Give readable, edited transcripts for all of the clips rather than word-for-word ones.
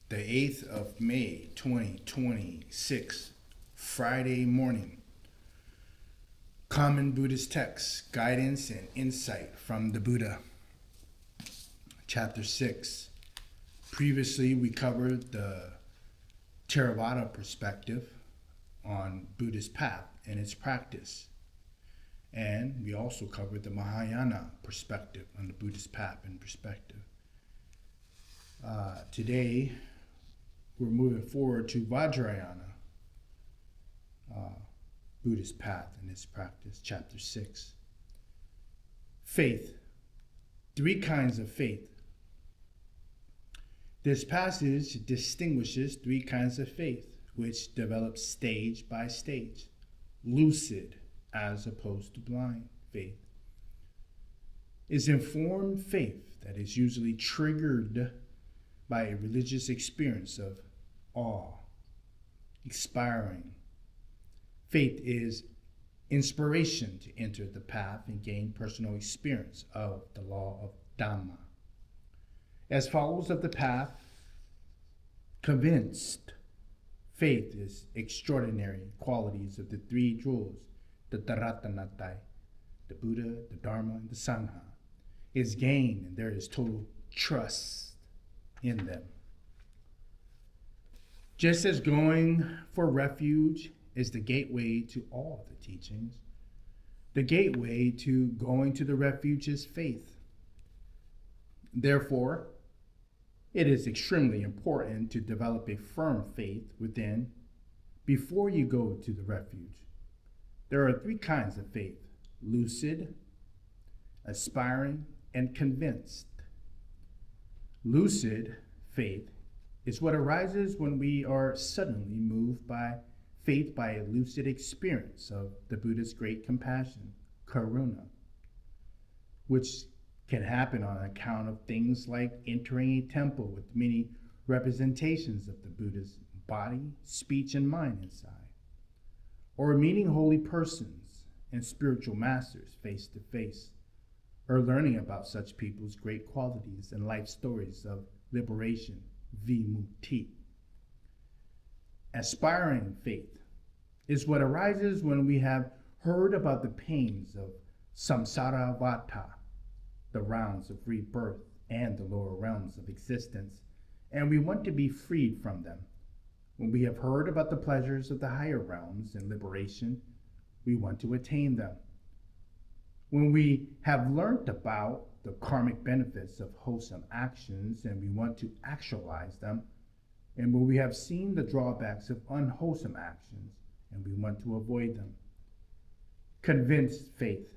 the 8th of May, 2026, Friday morning. Common Buddhist text, guidance and insight from the Buddha. Chapter 6. Previously, we covered the Theravada perspective on Buddhist path and its practice. And we also covered the Mahayana perspective on the Buddhist path and perspective. Today, we're moving forward to Vajrayana, Buddhist path and its practice, chapter 6. Faith. 3 kinds of faith. This passage distinguishes 3 kinds of faith, which develop stage by stage. Lucid, as opposed to blind faith, is informed faith that is usually triggered by a religious experience of awe, expiring. Faith is inspiration to enter the path and gain personal experience of the law of Dhamma. As followers of the path, convinced, faith is extraordinary qualities of the 3 jewels, the Taratanatai, the Buddha, the Dharma, and the Sangha, is gained, and there is total trust in them. Just as going for refuge is the gateway to all the teachings, the gateway to going to the refuge is faith. Therefore, it is extremely important to develop a firm faith within before you go to the refuge. There are 3 kinds of faith: lucid, aspiring, and convinced. Lucid faith is what arises when we are suddenly moved by faith by a lucid experience of the Buddha's great compassion, karuna, which can happen on account of things like entering a temple with many representations of the Buddha's body, speech, and mind inside, or meeting holy persons and spiritual masters face to face, or learning about such people's great qualities and life stories of liberation, vimukti. Aspiring faith is what arises when we have heard about the pains of samsara vata, the rounds of rebirth and the lower realms of existence, and we want to be freed from them. When we have heard about the pleasures of the higher realms and liberation, we want to attain them. When we have learned about the karmic benefits of wholesome actions and we want to actualize them, and when we have seen the drawbacks of unwholesome actions and we want to avoid them. Convinced faith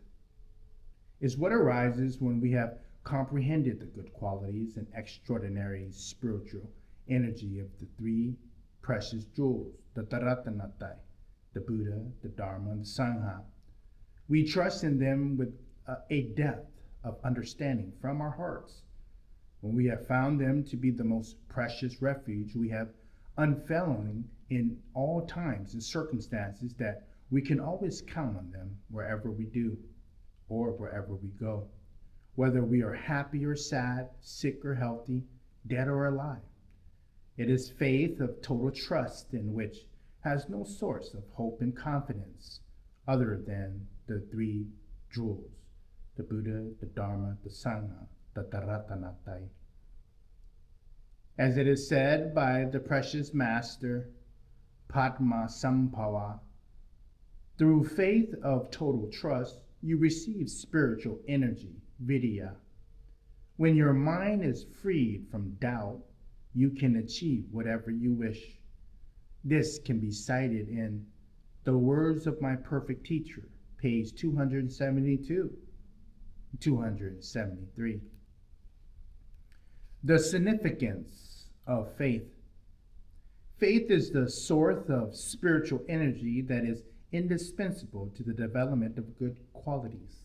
is what arises when we have comprehended the good qualities and extraordinary spiritual energy of the 3 precious jewels, the Taratanatai, the Buddha, the Dharma, and the Sangha. We trust in them with a depth of understanding from our hearts. When we have found them to be the most precious refuge, we have unfailing in all times and circumstances that we can always count on them wherever we do or wherever we go, whether we are happy or sad, sick or healthy, dead or alive. It is faith of total trust in which has no source of hope and confidence other than the 3 jewels, the Buddha, the Dharma, the Sangha, the Taratanatai. As it is said by the precious master, Padma Sambhava, through faith of total trust, you receive spiritual energy, vidya. When your mind is freed from doubt, you can achieve whatever you wish. This can be cited in The Words of My Perfect Teacher, page 272, 273. The significance of faith. Faith is the source of spiritual energy that is indispensable to the development of good qualities.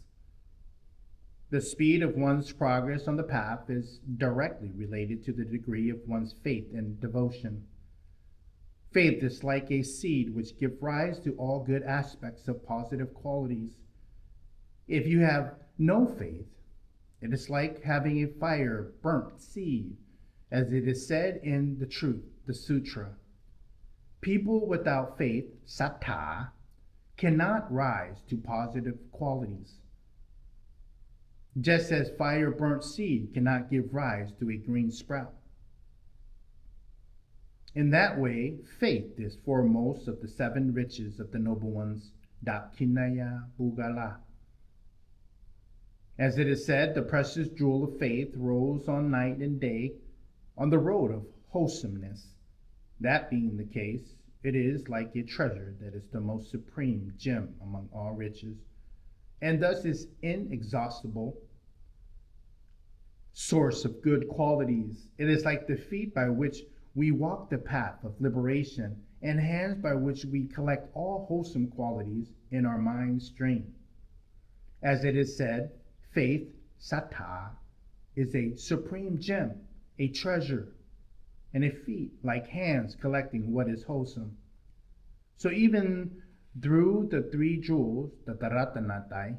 The speed of one's progress on the path is directly related to the degree of one's faith and devotion. Faith is like a seed which gives rise to all good aspects of positive qualities. If you have no faith, it is like having a fire burnt seed As it is said in the Truth, the Sutra, people without faith, sattha, cannot rise to positive qualities. Just as fire burnt seed cannot give rise to a green sprout. In that way, faith is foremost of the 7 riches of the noble ones, Dakshinaya Bugala. As it is said, the precious jewel of faith rolls on night and day on the road of wholesomeness. That being the case, it is like a treasure that is the most supreme gem among all riches, and thus is inexhaustible source of good qualities. It is like the feet by which we walk the path of liberation, and hands by which we collect all wholesome qualities in our mind's stream. As it is said, faith, sattha, is a supreme gem, a treasure, and a feet like hands collecting what is wholesome. So even through the 3 jewels, the Taratanatai,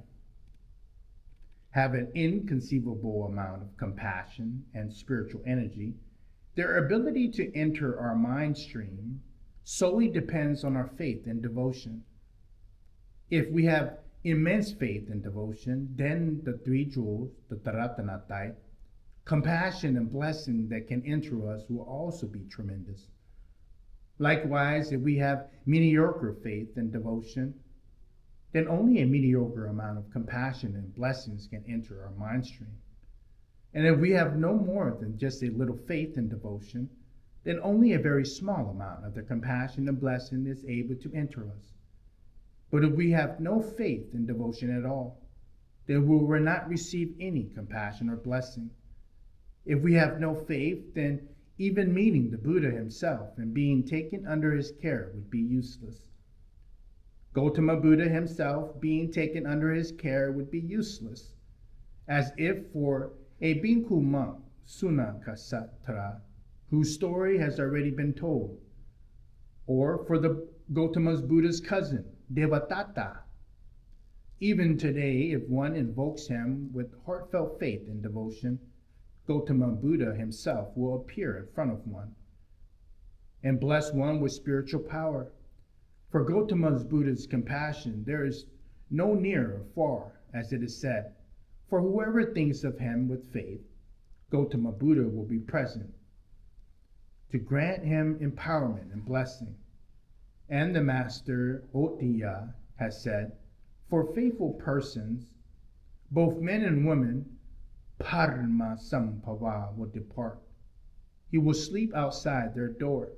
have an inconceivable amount of compassion and spiritual energy, their ability to enter our mind stream solely depends on our faith and devotion. If we have immense faith and devotion, then the 3 jewels, the Taratanatai, compassion and blessing that can enter us will also be tremendous. Likewise, if we have mediocre faith and devotion, then only a mediocre amount of compassion and blessings can enter our mind stream. And if we have no more than just a little faith and devotion, then only a very small amount of the compassion and blessing is able to enter us. But if we have no faith and devotion at all, then we will not receive any compassion or blessing. If we have no faith, then even meeting the Buddha himself and being taken under his care would be useless. Gautama Buddha himself being taken under his care would be useless, as if for a Bhikkhu monk, Sunakasatra, whose story has already been told, or for the Gautama Buddha's cousin, Devadatta. Even today, if one invokes him with heartfelt faith and devotion, Gautama Buddha himself will appear in front of one and bless one with spiritual power. For Gautama Buddha's compassion, there is no near or far, as it is said. For whoever thinks of him with faith, Gautama Buddha will be present to grant him empowerment and blessing. And the master Ottiyya has said, for faithful persons, both men and women, Parma Sambhava will depart. He will sleep outside their door.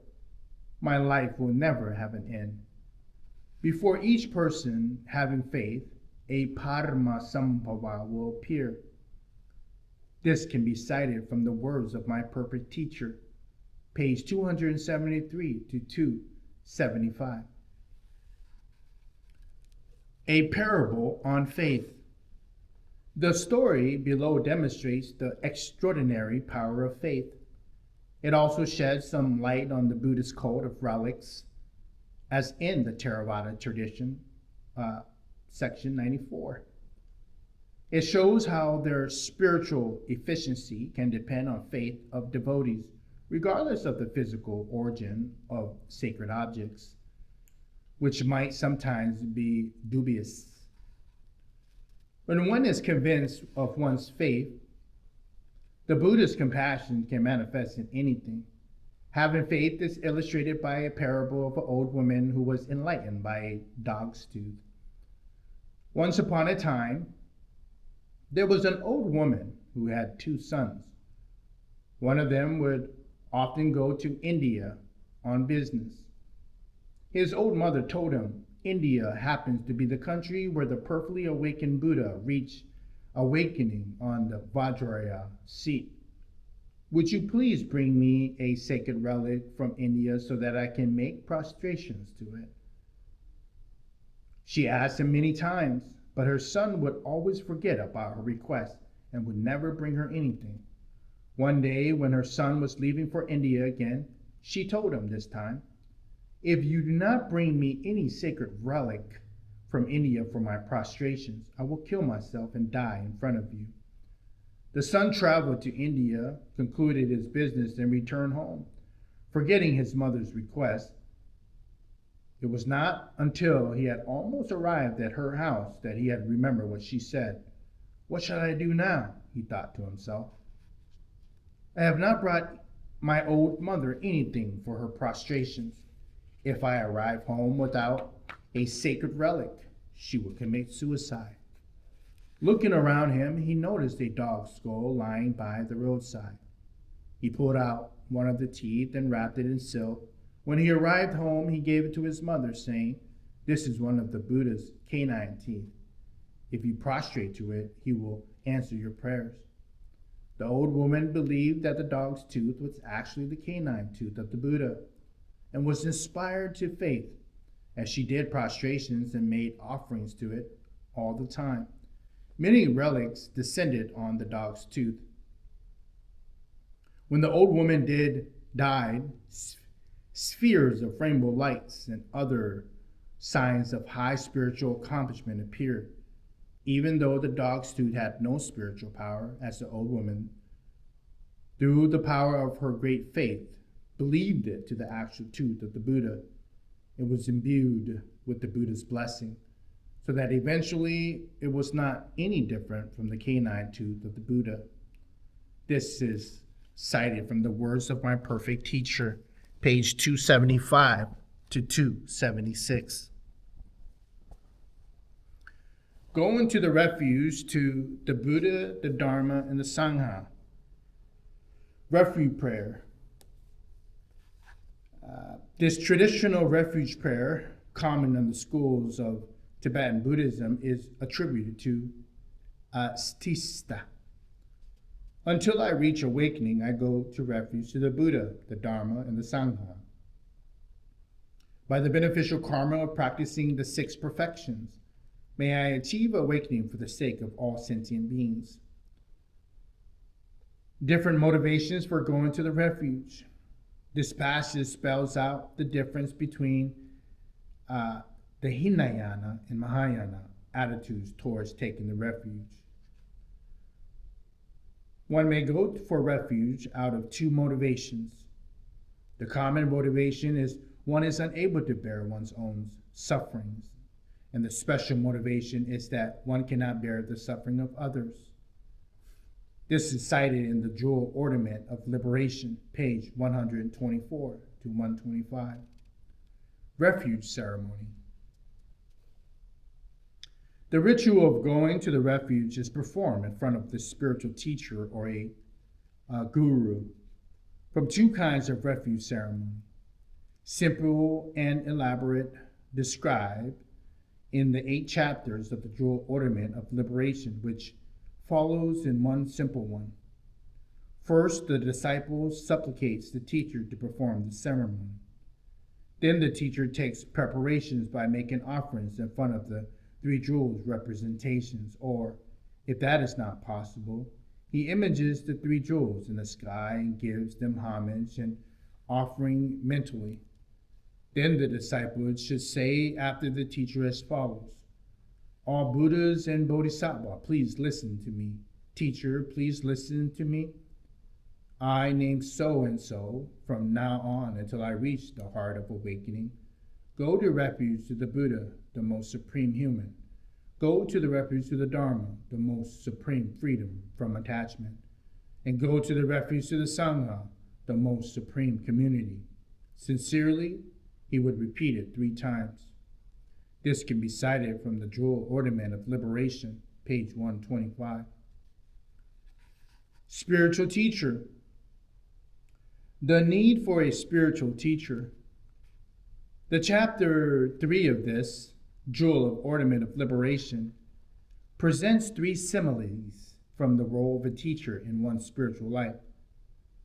My life will never have an end. Before each person having faith, a Parma Sambhava will appear. This can be cited from the words of my perfect teacher, page 273 to 275. A parable on faith. The story below demonstrates the extraordinary power of faith. It also sheds some light on the Buddhist code of relics, as in the Theravada tradition, section 94. It shows how their spiritual efficiency can depend on faith of devotees, regardless of the physical origin of sacred objects, which might sometimes be dubious. When one is convinced of one's faith, the Buddha's compassion can manifest in anything. Having faith is illustrated by a parable of an old woman who was enlightened by a dog's tooth. Once upon a time, there was an old woman who had 2 sons. One of them would often go to India on business. His old mother told him, India happens to be the country where the perfectly awakened Buddha reached awakening on the Vajrayana seat. Would you please bring me a sacred relic from India so that I can make prostrations to it? She asked him many times, but her son would always forget about her request and would never bring her anything. One day, when her son was leaving for India again, she told him this time, if you do not bring me any sacred relic from India for my prostrations, I will kill myself and die in front of you. The son traveled to India, concluded his business, and returned home, forgetting his mother's request. It was not until he had almost arrived at her house that he had remembered what she said. What shall I do now? He thought to himself. I have not brought my old mother anything for her prostrations. If I arrive home without a sacred relic, she will commit suicide. Looking around him, he noticed a dog's skull lying by the roadside. He pulled out one of the teeth and wrapped it in silk. When he arrived home, he gave it to his mother, saying, "This is one of the Buddha's canine teeth. If you prostrate to it, he will answer your prayers." The old woman believed that the dog's tooth was actually the canine tooth of the Buddha, and was inspired to faith, as she did prostrations and made offerings to it all the time. Many relics descended on the dog's tooth. When the old woman died, spheres of rainbow lights and other signs of high spiritual accomplishment appeared, even though the dog's tooth had no spiritual power, as the old woman, through the power of her great faith, believed it to the actual tooth of the Buddha. It was imbued with the Buddha's blessing, so that eventually it was not any different from the canine tooth of the Buddha. This is cited from the words of my perfect teacher, page 275 to 276. Going to the refuge to the Buddha, the Dharma, and the Sangha. Refuge prayer. This traditional refuge prayer, common in the schools of Tibetan Buddhism, is attributed to Stista. Until I reach awakening, I go to refuge to the Buddha, the Dharma, and the Sangha. By the beneficial karma of practicing the 6 perfections, may I achieve awakening for the sake of all sentient beings. Different motivations for going to the refuge. This passage spells out the difference between the Hinayana and Mahayana attitudes towards taking the refuge. One may go for refuge out of 2 motivations. The common motivation is one is unable to bear one's own sufferings, and the special motivation is that one cannot bear the suffering of others. This is cited in the Jewel Ornament of Liberation, page 124 to 125. Refuge ceremony. The ritual of going to the refuge is performed in front of the spiritual teacher or a guru. From 2 kinds of refuge ceremony, simple and elaborate, described in the 8 chapters of the Jewel Ornament of Liberation, which follows in one simple one. First, the disciple supplicates the teacher to perform the ceremony. Then the teacher takes preparations by making offerings in front of the 3 jewels representations, or, if that is not possible, he images the 3 jewels in the sky and gives them homage and offering mentally. Then the disciple should say after the teacher as follows: "All Buddhas and Bodhisattva, please listen to me. Teacher, please listen to me. I, named so-and-so, from now on until I reach the heart of awakening, go to refuge to the Buddha, the most supreme human. Go to the refuge to the Dharma, the most supreme freedom from attachment. And go to the refuge to the Sangha, the most supreme community." Sincerely, he would repeat it 3 times. This can be cited from the Jewel Ornament of Liberation, page 125. Spiritual teacher. The need for a spiritual teacher. The chapter 3 of this Jewel of Ornament of Liberation presents 3 similes from the role of a teacher in one's spiritual life.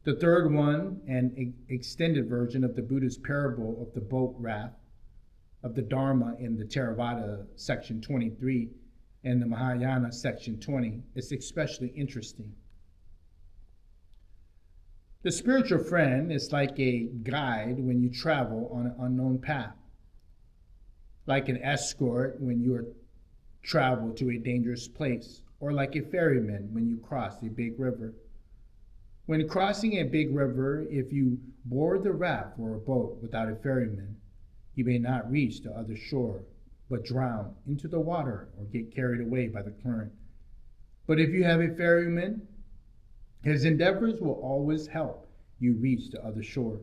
The third one, an extended version of the Buddha's parable of the boat raft of the Dharma in the Theravada section 23 and the Mahayana section 20, is especially interesting. The spiritual friend is like a guide when you travel on an unknown path, like an escort when you travel to a dangerous place, or like a ferryman when you cross a big river. When crossing a big river, if you board the raft or a boat without a ferryman, you may not reach the other shore, but drown into the water or get carried away by the current. But if you have a ferryman, his endeavors will always help you reach the other shore.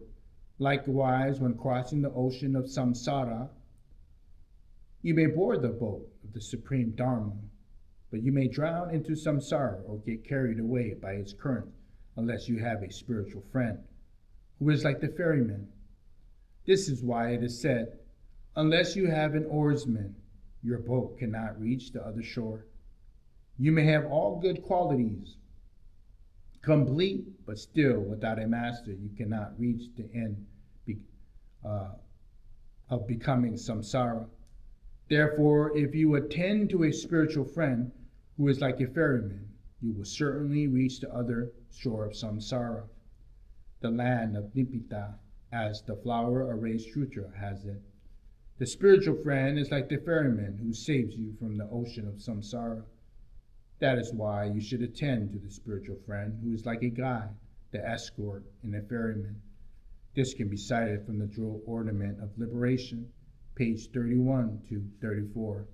Likewise, when crossing the ocean of samsara, you may board the boat of the supreme Dharma, but you may drown into samsara or get carried away by its current unless you have a spiritual friend who is like the ferryman. This is why it is said, unless you have an oarsman, your boat cannot reach the other shore. You may have all good qualities, complete, but still without a master, you cannot reach the end of becoming samsara. Therefore, if you attend to a spiritual friend who is like a ferryman, you will certainly reach the other shore of samsara, the land of Nipita, as the flower arrayed sutra has it. The spiritual friend is like the ferryman who saves you from the ocean of samsara. That is why you should attend to the spiritual friend who is like a guide, the escort, and a ferryman. This can be cited from the Jewel Ornament of Liberation, page 31 to 34.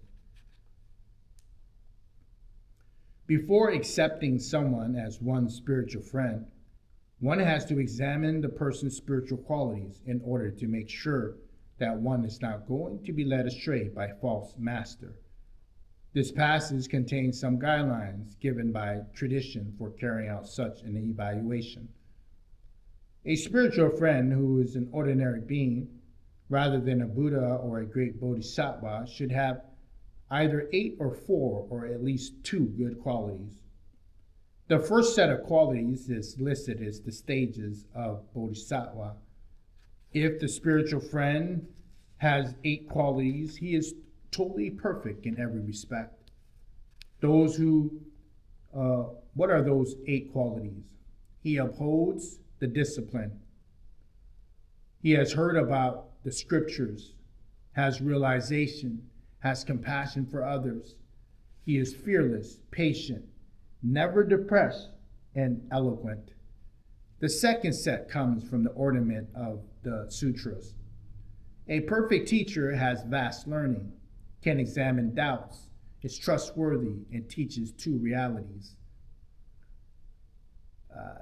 Before accepting someone as one's spiritual friend, one has to examine the person's spiritual qualities in order to make sure that one is not going to be led astray by a false master. This passage contains some guidelines given by tradition for carrying out such an evaluation. A spiritual friend who is an ordinary being, rather than a Buddha or a great Bodhisattva, should have either 8 or 4 or at least 2 good qualities. The first set of qualities is listed as the stages of Bodhisattva. If the spiritual friend has 8 qualities, he is totally perfect in every respect. What are those 8 qualities? He upholds the discipline. He has heard about the scriptures, has realization, has compassion for others. He is fearless, patient, never depressed, and eloquent. The second set comes from the ornament of the sutras. A perfect teacher has vast learning, can examine doubts, is trustworthy, and teaches 2 realities.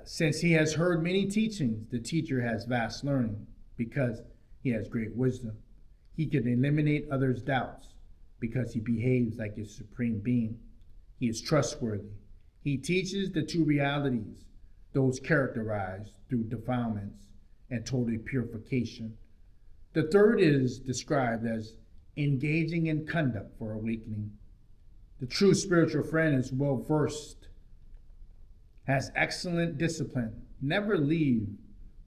Since he has heard many teachings, the teacher has vast learning because he has great wisdom. He can eliminate others' doubts because he behaves like a supreme being. He is trustworthy. He teaches the 2 realities, those characterized through defilements and total purification. The third is described as engaging in conduct for awakening. The true spiritual friend is well versed, has excellent discipline. Never leave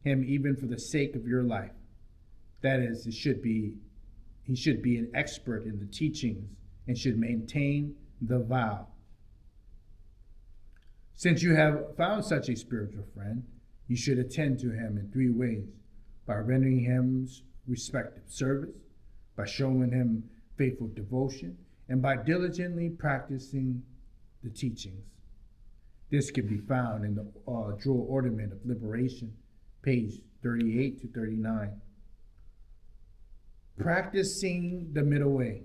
him even for the sake of your life. That is, he should be an expert in the teachings and should maintain the vow. Since you have found such a spiritual friend, you should attend to him in 3 ways: by rendering him respectful service, by showing him faithful devotion, and by diligently practicing the teachings. This can be found in the Jewel Ornament of Liberation, page 38 to 39. Practicing the middle way.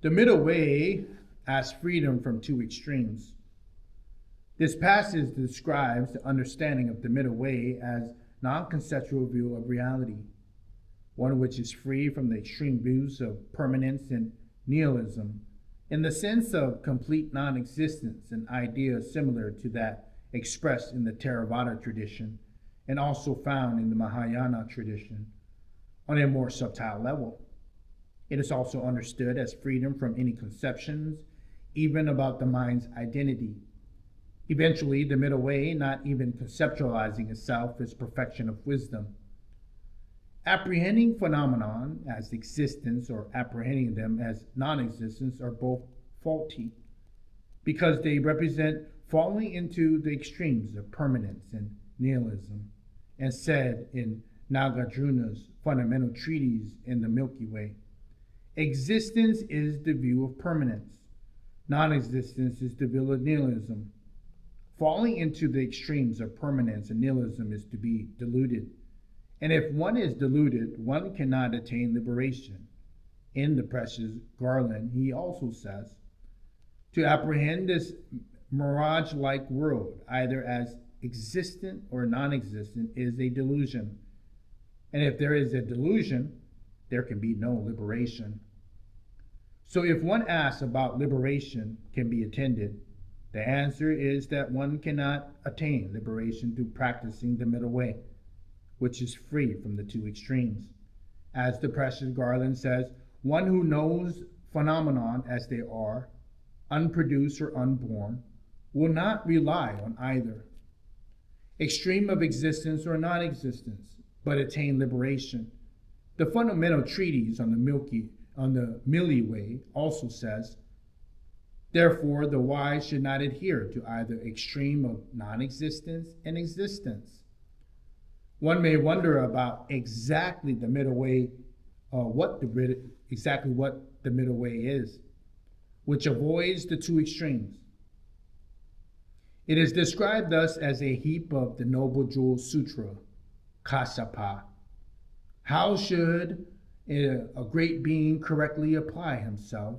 The middle way as freedom from 2 extremes. This passage describes the understanding of the middle way as non-conceptual view of reality, one which is free from the extreme views of permanence and nihilism, in the sense of complete non-existence, an idea similar to that expressed in the Theravada tradition and also found in the Mahayana tradition on a more subtle level. It is also understood as freedom from any conceptions, even about the mind's identity. Eventually, the middle way, not even conceptualizing itself, is perfection of wisdom. Apprehending phenomenon as existence or apprehending them as non-existence are both faulty because they represent falling into the extremes of permanence and nihilism, as said in Nagarjuna's fundamental treatise in the Milky Way. Existence is the view of permanence. Non-existence is the view of nihilism. Falling into the extremes of permanence and nihilism is to be deluded. And if one is deluded, one cannot attain liberation. In the Precious Garland, he also says, to apprehend this mirage-like world, either as existent or non-existent, is a delusion. And if there is a delusion, there can be no liberation. So if one asks about liberation can be attained, the answer is that one cannot attain liberation through practicing the middle way, which is free from the two extremes. As the Precious Garland says, one who knows phenomenon as they are, unproduced or unborn, will not rely on either extreme of existence or non-existence, but attain liberation. The fundamental treatise on the Milky Way also says, therefore the wise should not adhere to either extreme of non-existence and existence. One may wonder about exactly the middle way, what the middle way is, which avoids the two extremes. It is described thus as a heap of the Noble Jewel Sutra, Kassapa. How should a great being correctly apply himself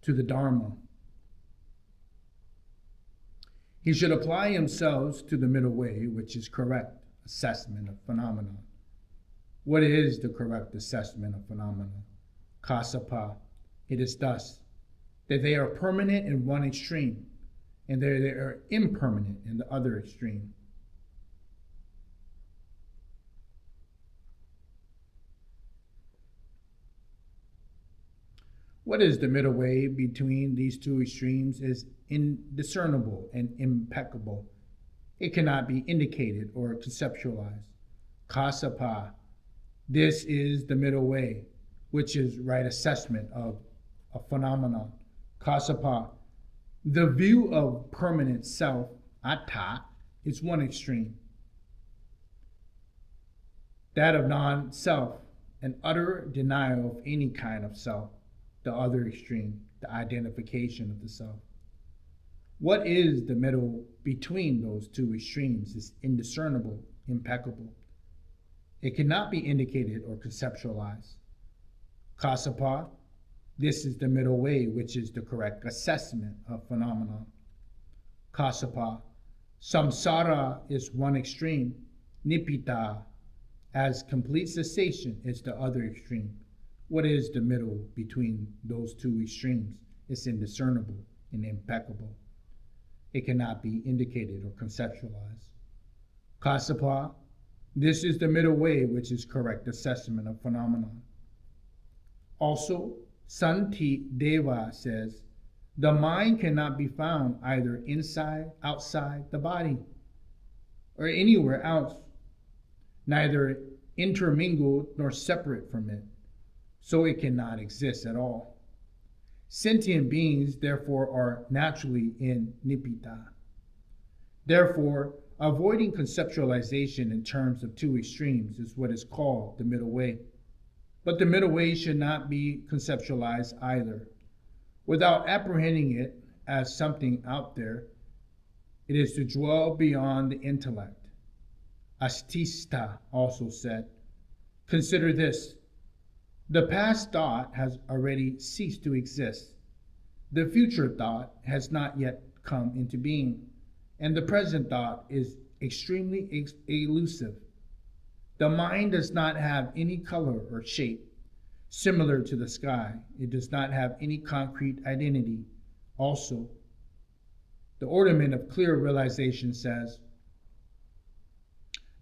to the Dharma? He should apply himself to the middle way, which is correct assessment of phenomena. What is the correct assessment of phenomena? Kassapa. It is thus that they are permanent in one extreme, and they are impermanent in the other extreme. What is the middle way between these two extremes is indiscernible and impeccable. It cannot be indicated or conceptualized. Kassapa. This is the middle way, which is right assessment of a phenomenon. Kassapa. The view of permanent self, atta, is one extreme. That of non-self, an utter denial of any kind of self, the other extreme, the identification of the self. What is the middle between those two extremes is indiscernible, impeccable. It cannot be indicated or conceptualized. Kassapa. This is the middle way, which is the correct assessment of phenomena. Kassapa. Samsara is one extreme. Nibbita, as complete cessation, is the other extreme. What is the middle between those two extremes? It's indiscernible and impeccable. It cannot be indicated or conceptualized. Kassapa. This is the middle way, which is correct assessment of phenomena. Also, Santi Deva says, the mind cannot be found either inside, outside the body, or anywhere else, neither intermingled nor separate from it, so it cannot exist at all. Sentient beings, therefore, are naturally in nibbita. Therefore, avoiding conceptualization in terms of two extremes is what is called the middle way. But the middle way should not be conceptualized either. Without apprehending it as something out there, it is to dwell beyond the intellect. Astista also said, consider this. The past thought has already ceased to exist. The future thought has not yet come into being. And the present thought is extremely elusive. The mind does not have any color or shape. Similar to the sky, it does not have any concrete identity. Also, the ornament of clear realization says,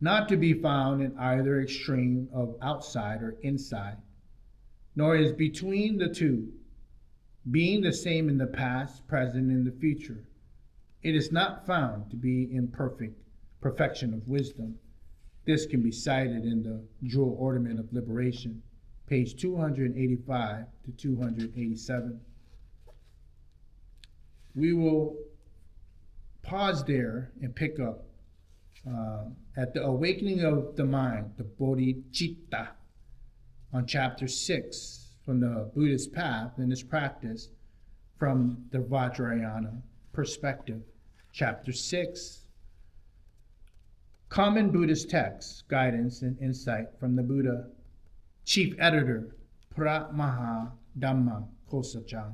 not to be found in either extreme of outside or inside, nor is between the two, being the same in the past, present, and the future. It is not found to be in perfection of wisdom. This can be cited in the Jewel Ornament of Liberation, page 285 to 287. We will pause there and pick up at the awakening of the mind, the bodhicitta, on chapter 6 from the Buddhist path and its practice from the Vajrayana perspective. Chapter 6, Common Buddhist Texts, Guidance and Insight from the Buddha, Chief Editor, Pratmaha Dhamma Kosachan.